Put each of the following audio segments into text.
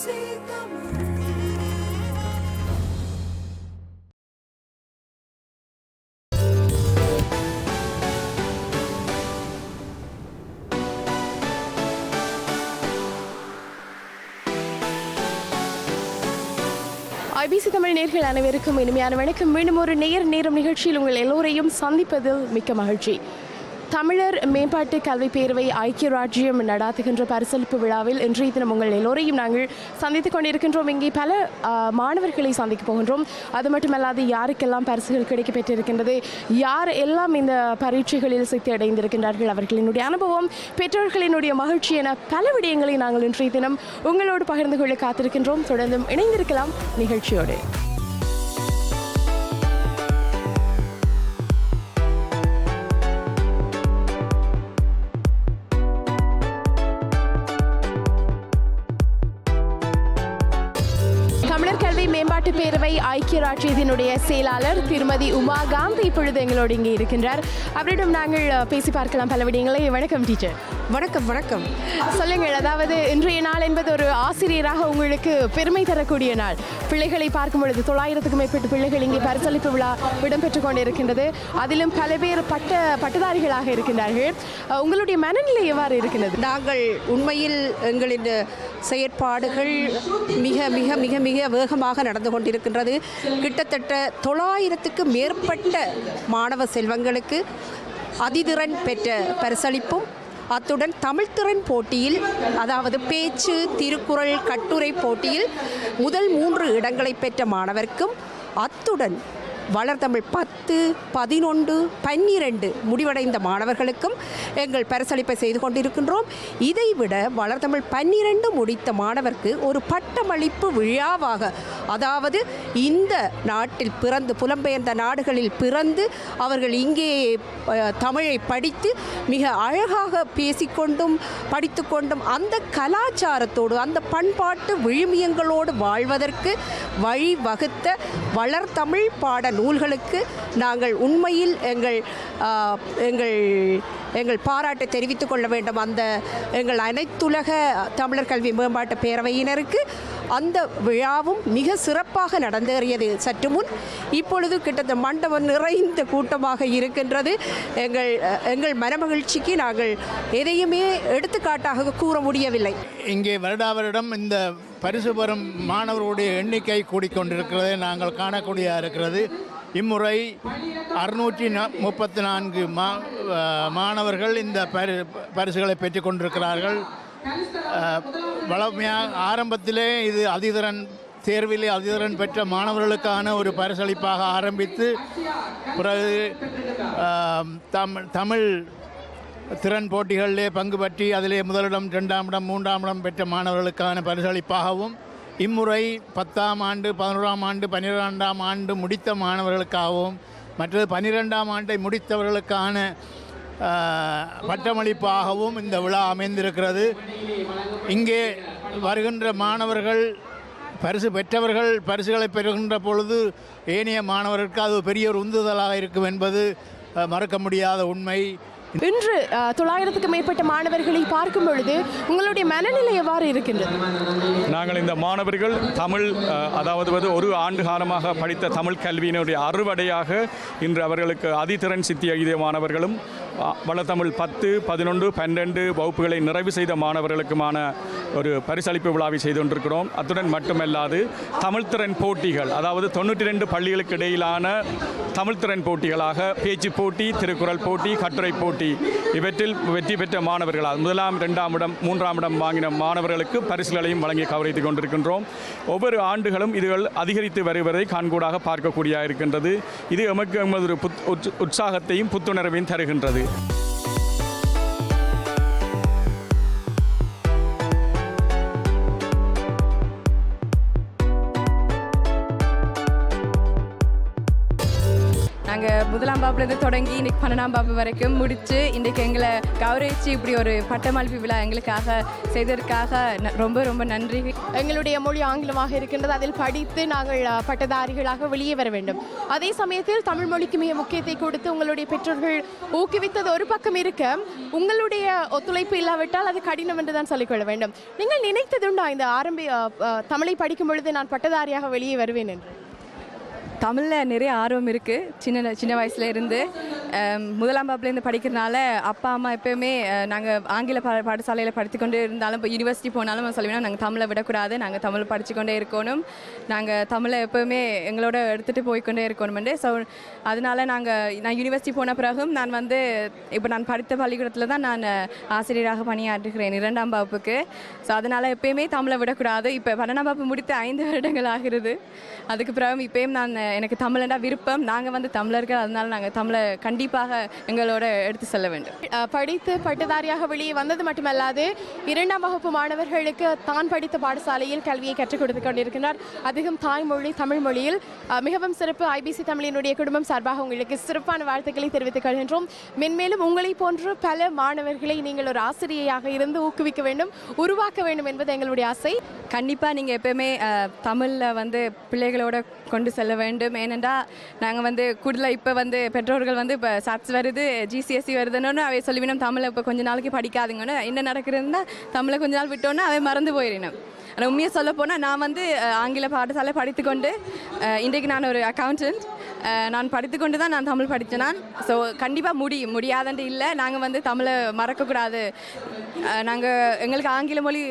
IBC Tamil நேயர்கள் அனைவருக்கும் இனிமையான வணக்கம். மீண்டும் ஒரு நேரம் நிகழ்ச்சியில் உங்கள் எல்லோரையும் சந்திப்பதில் மிக்க மகிழ்ச்சி. தமிழர் மேம்பாட்டு கல்வி பேரவை ஐக்கிய ராஜ்யம் நடாத்துகின்ற பரிசளிப்பு விழாவில் இன்றைய தினம் உங்கள் எல்லோரையும் நாங்கள் சந்தித்துக் கொண்டிருக்கின்றோம். இங்கே பல மாணவர்களை சந்திக்க போகின்றோம். அது மட்டுமல்லாது யாருக்கெல்லாம் பரிசுகள் கிடைக்க பெற்றிருக்கின்றது, யார் எல்லாம் இந்த பரீட்சைகளில் சித்தி அடைந்திருக்கின்றார்கள், அவர்களினுடைய அனுபவம், பெற்றோர்களினுடைய மகிழ்ச்சி என பல விடயங்களை நாங்கள் இன்றைய தினம் உங்களோடு பகிர்ந்து கொள்ள காத்திருக்கின்றோம். தொடர்ந்தும் இணைந்திருக்கலாம் நிகழ்ச்சியோடு. மேம்பாட்டு பேரவை ஐக்கிய ராஜ்யத்தினுடைய செயலாளர் திருமதி உமா காந்தி இப்பொழுது எங்களோடு இங்கே இருக்கின்றார். அவரிடம் நாங்கள் பேசி பார்க்கலாம் பல விடயங்களை. வணக்கம் டீச்சர். வணக்கம். வணக்கம். சொல்லுங்கள், அதாவது இன்றைய நாள் என்பது ஒரு ஆசிரியராக உங்களுக்கு பெருமை தரக்கூடிய நாள். பிள்ளைகளை பார்க்கும் பொழுது 900க்கும் மேற்பட்ட பிள்ளைகள் இங்கே பரிசளிப்பு விழா இடம்பெற்றுக் கொண்டிருக்கின்றது. அதிலும் பல பேர் பட்டதாரிகளாக இருக்கின்றார்கள். உங்களுடைய மனநிலை எவ்வாறு இருக்கிறது? நாங்கள் உண்மையில் எங்களின் செயற்பாடுகள் மிக மிக மிக மிக வேகமாக நடந்து கொண்டிருக்கின்றது. கிட்டத்தட்ட 900க்கும் மேற்பட்ட மாணவ செல்வங்களுக்கு அதிதிறன் பெற்ற பரிசளிப்பும், அத்துடன் தமிழ்த்திறன் போட்டியில், அதாவது பேச்சு, திருக்குறள், கட்டுரை போட்டியில் முதல் 3 இடங்களை பெற்ற மாணவர்க்கும், அத்துடன் வளர்தமிழ் 10, 11, 12 முடிவடைந்த மாணவர்களுக்கும் எங்கள் பரிசளிப்பை செய்து கொண்டிருக்கின்றோம். இதைவிட வளர்தமிழ் 12 முடித்த மாணவருக்கு ஒரு பட்டமளிப்பு விழாவாக, அதாவது இந்த நாட்டில் பிறந்து புலம்பெயர்ந்த நாடுகளில் பிறந்து அவர்கள் இங்கே தமிழை படித்து மிக அழகாக பேசிக்கொண்டும் படித்து கொண்டும் அந்த கலாச்சாரத்தோடு அந்த பண்பாட்டு விழுமியங்களோடு வாழ்வதற்கு வழிவகுத்த வளர்தமிழ் பாட நூல்களுக்கு நாங்கள் உண்மையில் எங்கள் பாராட்டை தெரிவித்துக் கொள்ள வேண்டும். அந்த எங்கள் அனைத்துலக தமிழர் கல்வி மேம்பாட்டு பேரவையினருக்கு அந்த விழாவும் மிக சிறப்பாக நடந்தேறியது. சற்று முன் இப்பொழுது கிட்டத்தட்ட மண்டபம் நிறைந்த கூட்டமாக இருக்கின்றது. எங்கள் மனமகிழ்ச்சிக்கு நாங்கள் எதையுமே எடுத்துக்காட்டாக கூற முடியவில்லை. இங்கே வருடாவரிடம் இந்த பரிசு பெறும் மாணவர்களுடைய எண்ணிக்கை கூடிக்கொண்டிருக்கிறதை நாங்கள் காணக்கூடியதாக இருக்கிறது. இம்முறை 634 மாணவர்கள் இந்த பரிசுகளை பெற்றுக் கொண்டிருக்கிறார்கள். வளமையாக ஆரம்பத்திலே இது அதிதிறன் தேர்விலே அதிதிறன் பெற்ற மாணவர்களுக்கான ஒரு பரிசளிப்பாக ஆரம்பித்து பிறகு தமிழ் திறன் போட்டிகளிலே பங்கு பற்றி அதிலே முதலிடம், 2ஆம் இடம், 3ஆம் இடம் பெற்ற மாணவர்களுக்கான பரிசளிப்பாகவும், இம்முறை 10ஆம் ஆண்டு, 11ஆம் ஆண்டு, 12ஆம் ஆண்டு முடித்த மாணவர்களுக்காகவும், மற்றது 12ஆம் ஆண்டை முடித்தவர்களுக்கான பட்டமளிப்பாகவும் இந்த விழா அமைந்திருக்கிறது. இங்கே வருகின்ற மாணவர்கள், பரிசு பெற்றவர்கள் பரிசுகளை பெறுகின்ற பொழுது ஏனைய மாணவர்களுக்கு அது பெரிய ஒரு உந்துதலாக இருக்கும் என்பது மறக்க முடியாத உண்மை. இன்று 900க்கும் மேற்பட்ட மாணவர்களை பார்க்கும் பொழுது உங்களுடைய மனநிலை எவ்வாறு இருக்கின்றது? நாங்கள் இந்த மாணவர்கள் தமிழ், அதாவது ஒரு ஆண்டு காலமாக படித்த தமிழ் கல்வியினுடைய அறுவடையாக இன்று அவர்களுக்கு அதிதிறன் சித்தி எழுதிய மாணவர்களும், வளத்தமிழ் 10, 11, 12 வகுப்புகளை நிறைவு செய்த மாணவர்களுக்குமான ஒரு பரிசளிப்பு விழாவை செய்து கொண்டிருக்கிறோம். அத்துடன் மட்டுமல்லாது தமிழ்த்திறன் போட்டிகள், அதாவது 92 பள்ளிகளுக்கு இடையிலான தமிழ்த்திறன் போட்டிகளாக பேச்சு போட்டி, திருக்குறள் போட்டி, கட்டுரை போட்டி, இவற்றில் வெற்றி பெற்ற மாணவர்களால் 1ஆம், 2ஆம் இடம், 3ஆம் இடம் வாங்கின மாணவர்களுக்கு பரிசுகளையும் வழங்கி கௌரவித்துக் கொண்டிருக்கின்றோம். ஒவ்வொரு ஆண்டுகளும் இதுகள் அதிகரித்து வருவதை காண்கூடாக பார்க்கக்கூடியதாக இருக்கின்றது. இது எமக்கு ஒரு உற்சாகத்தையும் புத்துணர்வையும் தருகின்றது. நாங்கள் 1ஆம் வகுப்புலேருந்து தொடங்கி இன்றைக்கி 12ஆம் வகுப்பு வரைக்கும் முடித்து இன்றைக்கு எங்களை கௌரவிச்சு இப்படி ஒரு பட்டமளிப்பு விழா எங்களுக்காக செய்ததற்காக ரொம்ப ரொம்ப நன்றி. எங்களுடைய மொழி ஆங்கிலமாக இருக்கின்றது, அதில் படித்து நாங்கள் பட்டதாரிகளாக வெளியே வர வேண்டும். அதே சமயத்தில் தமிழ் மொழிக்கு மிக முக்கியத்தை கொடுத்து உங்களுடைய பெற்றோர்கள் ஊக்குவித்தது ஒரு பக்கம் இருக்க, உங்களுடைய ஒத்துழைப்பு இல்லாவிட்டால் அது கடினம் என்று தான் சொல்லிக்கொள்ள வேண்டும். நீங்கள் நினைத்ததுண்டா இந்த தமிழை படிக்கும் பொழுது நான் பட்டதாரியாக வெளியே வருவேன் என்று? தமிழில் நிறைய ஆர்வம் இருக்குது. சின்ன வயசுல இருந்து 1ஆம் வகுப்புலேருந்து படிக்கிறதுனால அப்பா அம்மா எப்போயுமே நாங்கள் ஆங்கில பாடசாலையில் படித்துக்கொண்டு இருந்தாலும் இப்போ யூனிவர்சிட்டி போனாலும் சொல்லுவேன்னா நாங்கள் தமிழை விடக்கூடாது, நாங்கள் தமிழ் படித்துக்கொண்டே இருக்கணும், நாங்கள் தமிழை எப்போவுமே எங்களோட எடுத்துகிட்டு போய்கொண்டே இருக்கணும்ண்டு. ஸோ அதனால் நான் யூனிவர்சிட்டி போன பிறகும் நான் இப்போ நான் படித்த பள்ளிக்கூடத்தில் தான் நான் ஆசிரியராக பணியாற்றுகிறேன் 2ஆம் வகுப்புக்கு. ஸோ அதனால் எப்போயுமே தமிழை விடக்கூடாது. இப்போ 12ஆம் வகுப்பு முடித்து 5 வருடங்கள் ஆகிறது. அதுக்கு பிறகு இப்போயும் எனக்கு தமிழண்டா விருப்பம். நாங்கள் தமிழர்கள், அதனால நாங்கள் தமிழை கண்டிப்பாக எங்களோட எடுத்து செல்ல வேண்டும். படித்து பட்டதாரியாக வெளியே வந்தது மட்டுமல்லாது 2ஆம் வகுப்பு மாணவர்களுக்கு தான் படித்த பாடசாலையில் கல்வியை கற்றுக் கொடுத்து கொண்டிருக்கிறார். அதிகம் தாய்மொழி தமிழ் மொழியில். மிகவும் சிறப்பு. ஐபிசி தமிழினுடைய குடும்பம் சார்பாக உங்களுக்கு சிறப்பான வாழ்த்துக்களை தெரிவித்துக் கொள்கின்றோம். மென்மேலும் உங்களை போன்ற பல மாணவர்களை நீங்கள் ஒரு ஆசிரியையாக இருந்து ஊக்குவிக்க வேண்டும், உருவாக்க வேண்டும் என்பது எங்களுடைய ஆசை. கண்டிப்பாக நீங்கள் எப்போயுமே தமிழில் பிள்ளைகளோட கொண்டு செல்ல வேண்டும். ஏனென்றால் நாங்கள் கூடுதலாக இப்போ பெற்றோர்கள் இப்போ சாட்ஸ் வருது, GCSE வருதுன்னு அவை சொல்லிவினோம் தமிழை இப்போ கொஞ்ச நாளைக்கு படிக்காதுங்கன்னு. என்ன நடக்கிறதுனா தமிழை கொஞ்ச நாள் விட்டோன்னா அவை மறந்து போயிடணும். ஆனால் உண்மையாக சொல்ல போனால் நான் ஆங்கில பாடசாலை படித்துக்கொண்டு இன்றைக்கு நான் ஒரு அக்கௌண்டன்ட். நான் படித்துக்கொண்டு தான் நான் தமிழ் படித்தேன் நான். ஸோ கண்டிப்பாக முடியாதுன்ட்டு இல்லை. நாங்கள் தமிழை மறக்கக்கூடாது. எங்களுக்கு ஆங்கில மொழி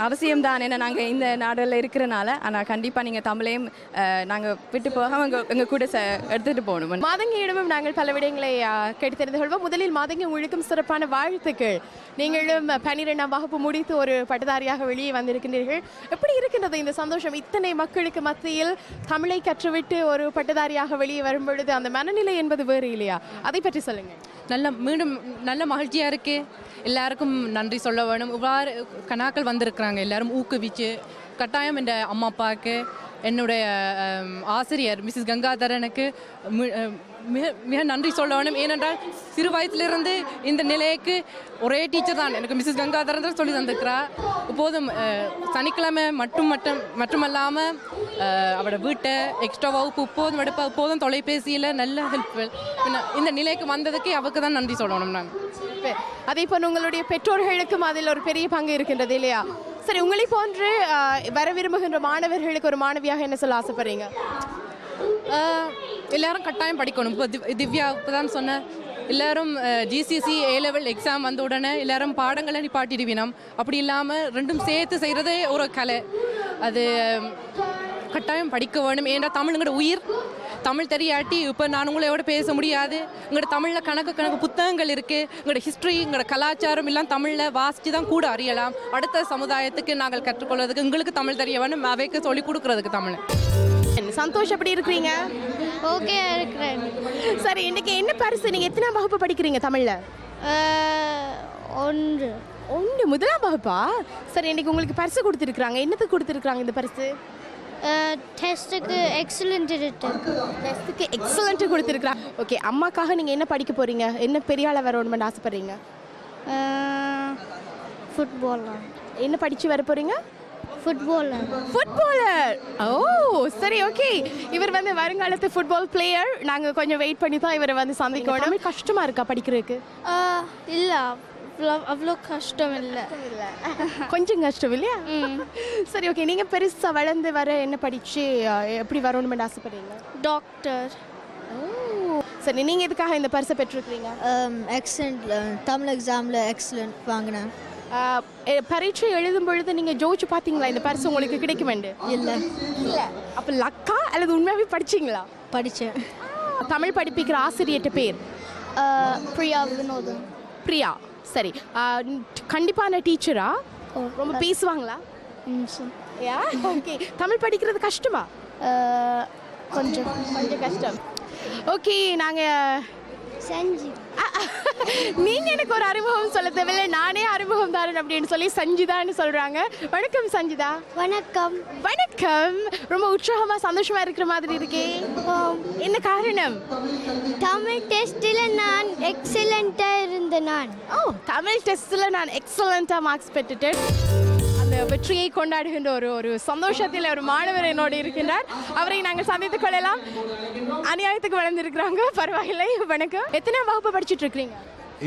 அவசியம்தான், ஏன்னா நாங்கள் இந்த நாடுகளில் இருக்கிறனால. ஆனால் கண்டிப்பாக நீங்கள் தமிழையும் நாங்கள் விட்டு போக எங்கள் கூட எடுத்துகிட்டு போகணும். மாதங்கியிடமும் நாங்கள் பல விடயங்களை கேட்டு தெரிந்து கொள்வோம். முதலில் மாதங்கி உங்களுக்கும் சிறப்பான வாழ்த்துக்கள். நீங்களும் 12ஆம் வகுப்பு முடித்து ஒரு பட்டதாரியாக வெளியே வந்திருக்கின்றீர்கள். எப்படி இருக்கின்றது இந்த சந்தோஷம்? இத்தனை மக்களுக்கு மத்தியில் தமிழை கற்றுவிட்டு ஒரு பட்டதாரியாக வெளியே வரும் பொழுது அந்த மனநிலை என்பது வேறு இல்லையா? அதை பற்றி சொல்லுங்கள். மீண்டும் நல்ல மகிழ்ச்சியாக இருக்கு. எல்லாருக்கும் நன்றி சொல்ல வேணும். இவ்வாறு கணாக்கள் வந்திருக்கிறாங்க, எல்லாரும் ஊக்குவிச்சு. கட்டாயம் என் அம்மா அப்பாவுக்கு, என்னுடைய ஆசிரியர் மிஸ்ஸஸ் கங்காதரனுக்கு மிக நன்றி சொல்ல வேணும். ஏனென்றால் சிறு வயதிலிருந்து இந்த நிலைக்கு ஒரே டீச்சர் தான் எனக்கு மிஸ்ஸஸ் கங்காதரன் தான் சொல்லி தந்திருக்கிறார். இப்போதும் சனிக்கிழமை மட்டுமல்லாமல் அவரோட வீட்டை எக்ஸ்ட்ரா வகுப்பு இப்போதும் எடுப்பா, இப்போதும் தொலைபேசியில் நல்ல ஹெல்ப்ஃபுல். இந்த நிலைக்கு வந்ததுக்கு அவருக்கு தான் நன்றி சொல்லணும். நான் அதே போல் உங்களுடைய பெற்றோர்களுக்கும் அதில் ஒரு பெரிய பங்கு இருக்கின்றது இல்லையா? சரி, உங்களை போன்று வர விரும்புகின்ற மாணவர்களுக்கு ஒரு மாணவியாக என்ன சொல்ல ஆசைப்படுறீங்க? எல்லாரும் கட்டாயம் படிக்கணும். இப்போ திவ்யா இப்போ தான் சொன்னேன், எல்லாரும் GCSE A-level எக்ஸாம் வந்த உடனே எல்லாரும் பாடங்களை நிப்பாட்டிடுவினோம். அப்படி இல்லாமல் ரெண்டும் சேர்த்து செய்கிறதே ஒரு கலை. அது கட்டாயம் படிக்க வேணும். ஏன்னா தமிழுங்கிற உயிர். தமிழ் தெரியாட்டி இப்போ நான் உங்களோட பேச முடியாது. எங்களோட தமிழில் கணக்கு புத்தகங்கள் இருக்குது. எங்களோட ஹிஸ்ட்ரி, எங்களோட கலாச்சாரம் எல்லாம் தமிழில் வாசித்து தான் கூட அறியலாம். அடுத்த சமுதாயத்துக்கு நாங்கள் கற்றுக்கொள்வதற்கு எங்களுக்கு தமிழ் தெரிய வேணும், அவைக்கு சொல்லிக் கொடுக்குறதுக்கு தமிழ். சந்தோஷம், எப்படி இருக்கிறீங்க? ஓகே இருக்கிறேன். சரி, இன்னைக்கு என்ன பரிசு? நீங்கள் எத்தனாம் வகுப்பு படிக்கிறீங்க தமிழில்? 1. 1ஆம் வகுப்பா? சரி, இன்னைக்கு உங்களுக்கு பரிசு கொடுத்துருக்குறாங்க. என்னத்துக்கு கொடுத்துருக்குறாங்க இந்த பரிசு? டெஸ்ட்டுக்கு எக்ஸலண்ட் டெஸ்ட்டுக்கு எக்ஸலண்ட் கொடுத்துருக்குறாங்க. ஓகே, அம்மாக்காக நீங்கள் என்ன படிக்க போகிறீங்க? என்ன பெரிய ஆளாக வரணும்னு ஆசைப்படுறீங்க? ஃபுட்பாலர். என்ன படித்து வர போகிறீங்க? ஃபுட்பாலர். ஓ சரி, ஓகே. இவர் வருங்காலத்து ஃபுட்பால் பிளேயர். நாங்கள் கொஞ்சம் வெயிட் பண்ணி தான் இவரை சந்திக்கணும். தமிழ் கஷ்டமாக இருக்கா படிக்கிறதுக்கு? இல்லை, அவ்வளோ கஷ்டம் இல்லை. கொஞ்சம் கஷ்டம் இல்லையா? சரி, ஓகே. நீங்கள் பெருசாக வளர்ந்து வர என்ன படித்து எப்படி வரணும்னு ஆசைப்படுறீங்க? டாக்டர். சரி, நீங்கள் எதுக்காக இந்த பரிசை பெற்றிருக்கிறீங்க? எக்ஸலண்ட், தமிழ் எக்ஸாமில் எக்ஸலண்ட் வாங்கினேன். பரீட்சை எழுதும் பொழுது நீங்கள் ஜோதிச்சு பார்த்தீங்களா இந்த பரிசு உங்களுக்கு கிடைக்கும்? இல்லை. அப்போ லக்கா அல்லது உண்மையாகவே படிச்சிங்களா? படித்தேன். தமிழ் படிப்பிக்கிற ஆசிரியர்கிட்ட பேர்? பிரியா வினோதன். பிரியா. சரி, கண்டிப்பான டீச்சரா? ரொம்ப பேசுவாங்களா? ஓகே. தமிழ் படிக்கிறது கஷ்டமா? கொஞ்சம் கஷ்டம். ஓகே, நாங்கள் செஞ்சு நீங்க எனக்கு ஒரு அறிமுகம் சொல்ல தேவையில்லை, நானே அறிமுகம் தாரன் அப்படின்னு சொல்லி சஞ்சிதான்னு சொல்றாங்க. வணக்கம் சஞ்சிதா. வணக்கம். வணக்கம். ரொம்ப உற்சாகமா சந்தோஷமா இருக்கிற மாதிரி இருக்கே, என்ன காரணம்? தமிழ் டெஸ்ட்டில் நான் எக்ஸலண்ட்டாக இருந்தேன். தமிழ் டெஸ்ட்ல நான் எக்ஸலண்டா மார்க்ஸ் பெற்றுட்டேன். அந்த வெற்றியை கொண்டாடுகின்ற ஒரு சந்தோஷத்தில் ஒரு மாணவர் என்னோடு இருக்கின்றார். அவரை நாங்கள் சந்தித்துக் கொள்ளலாம். அநியாயத்துக்கு வளர்ந்துருக்கிறாங்க, பரவாயில்லை. வணக்கம். எத்தனை வகுப்பு படிச்சுட்டு இருக்கிறீங்க?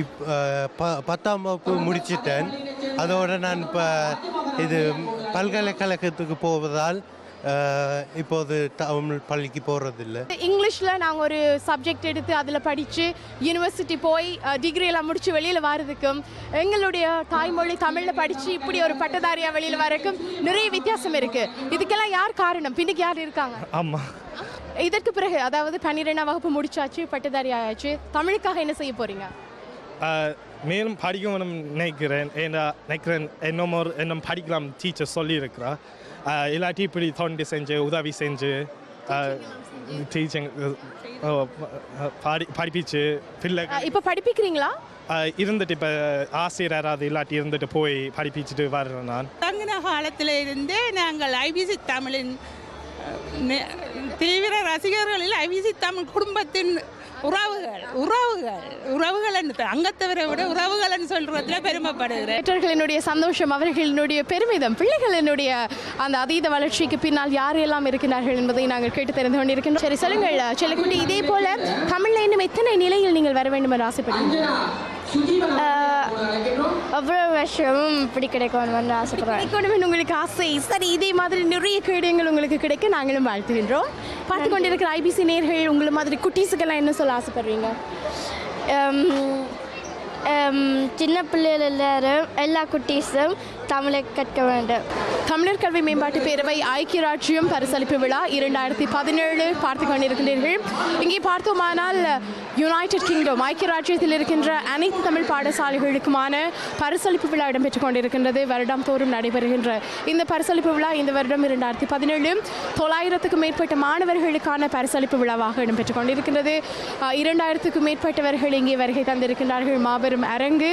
இப்போ 10ஆம் வகுப்பு முடிச்சிட்டேன். அதோடு நான் இப்போ இது பல்கலைக்கழகத்துக்கு போவதால் இப்போது தமிழ் பள்ளிக்கு போகிறதில்லை. இங்கிலீஷில் நாங்கள் ஒரு சப்ஜெக்ட் எடுத்து அதில் படித்து யூனிவர்சிட்டி போய் டிகிரி எல்லாம் முடித்து வெளியில் வர்றதுக்கும் எங்களுடைய தாய்மொழி தமிழில் படித்து இப்படி ஒரு பட்டதாரியாக வெளியில் வரக்கும் நிறைய வித்தியாசம் இருக்குது. இதுக்கெல்லாம் யார் காரணம்? பின்னுக்கு யார் இருக்காங்க? ஆமாம். இதற்கு பிறகு அதாவது 12ஆம் வகுப்பு முடிச்சாச்சு, பட்டதாரி ஆயாச்சு, தமிழுக்காக என்ன செய்ய போகிறீங்க? மேலும் படிக்கணும் நினைக்கிறேன். இன்னும் படிக்கலாம் டீச்சர் சொல்லியிருக்கிறா. இல்லாட்டி இப்படி தொண்டு செஞ்சு உதவி செஞ்சு டீச்சிங் படிப்பிச்சு பிள்ளை இப்போ படிப்பிக்கிறீங்களா? இருந்துட்டு இப்போ ஆசிரியர் அது இல்லாட்டி இருந்துட்டு போய் படிப்பிச்சுட்டு வர்றேன். நான் தங்கின காலத்தில் இருந்தே நாங்கள் ஐபிசி தமிழின் தீவிர ரசிகர்களில் ஐபிசி தமிழ் குடும்பத்தின் உறவுகள் அங்கத்தவரை விட உறவுகள் சொல்றதுல பெருமைப்படுகிறேன். பெற்றோர்களினுடைய சந்தோஷம், அவர்களினுடைய பெருமிதம், பிள்ளைகளினுடைய அந்த அதீத வளர்ச்சிக்கு பின்னால் யாரெல்லாம் இருக்கிறார்கள் என்பதை நாங்கள் கேட்டு தெரிந்து கொண்டிருக்கின்றோம். சரி, சொல்லுங்கள் செல்லக்குட்டி, இதே போல தமிழ்ல இன்னும் எத்தனை நிலையில் நீங்கள் வர வேண்டும் என்று ஆசைப்படுறீங்க? அவ்வளோ வருஷமும் இப்படி கிடைக்கணும்னு ஆசைப்படுறேன். உங்களுக்கு ஆசை. சரி, இதே மாதிரி நிறைய கேடயங்கள் உங்களுக்கு கிடைக்க நாங்களும் வாழ்த்துகின்றோம். பார்த்து கொண்டிருக்கிற ஐபிசி நேயர்கள் உங்களை மாதிரி குட்டீஸுக்கெல்லாம் என்ன சொல்ல ஆசைப்படுறீங்க? சின்ன பிள்ளைகள் எல்லாரும், எல்லா குட்டீஸும் தமிழை கற்க வேண்டும். தமிழர் கல்வி மேம்பாட்டு பேரவை ஐக்கிய ராஜ்யம் பரிசளிப்பு விழா 2017 பார்த்து கொண்டிருக்கின்றீர்கள். இங்கே பார்த்தோமானால் யுனைடெட் கிங்டம் ஐக்கிய ராஜ்யத்தில் இருக்கின்ற அனைத்து தமிழ் பாடசாலைகளுக்குமான பரிசளிப்பு விழா இடம்பெற்றுக் கொண்டிருக்கின்றது. வருடம் தோறும் நடைபெறுகின்ற இந்த பரிசளிப்பு விழா இந்த வருடம் 2017 900க்கும் மேற்பட்ட மாணவர்களுக்கான பரிசளிப்பு விழாவாக இடம்பெற்றுக் கொண்டிருக்கின்றது. 2000க்கும் மேற்பட்டவர்கள் இங்கே வருகை தந்திருக்கின்றார்கள். மாபெரும் அரங்கு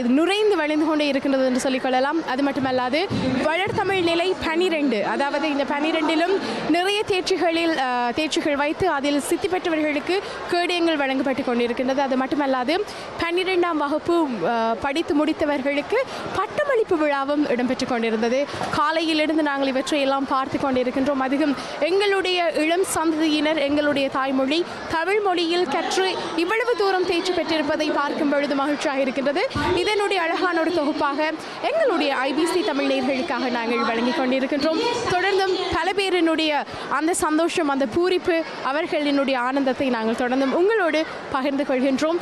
இது நுழைந்து வழிந்து கொண்டே இருக்கின்றது என்று சொல்லிக்கொள்ளலாம். அது மட்டுமல்லாது வளர்தமிழ் நிலை 12, அதாவது இந்த 12லும் நிறைய தேர்ச்சிகள் வைத்து அதில் சித்தி பெற்றவர்களுக்கு கேடயங்கள் வழங்கப்பட்டு கொண்டிருக்கின்றது. அது மட்டுமல்லாது 12ஆம் வகுப்பு படித்து முடித்தவர்களுக்கு பட்டமளிப்பு விழாவும் இடம்பெற்றுக் கொண்டிருந்தது. காலையிலிருந்து நாங்கள் இவற்றையெல்லாம் பார்த்து கொண்டிருக்கின்றோம். அதிகம் எங்களுடைய இளம் சந்ததியினர் எங்களுடைய தாய்மொழி தமிழ் மொழியில் கற்று இவ்வளவு தூரம் தேர்ச்சி பெற்றிருப்பதை பார்க்கும் பொழுது மகிழ்ச்சியாக இருக்கின்றது. இதனுடைய அழகான ஒரு தொகுப்பாக எங்களுடைய ஐபிசி தமிழ் நேயர்களுக்காக நாங்கள் வழங்கிக் கொண்டிருக்கின்றோம். தொடர்ந்தும் பல பேரினுடைய அந்த சந்தோஷம், அந்த பூரிப்பு, அவர்களினுடைய ஆனந்தத்தை நாங்கள் தொடர்ந்தும் உங்களோடு பகிர்ந்து கொள்கின்றோம்.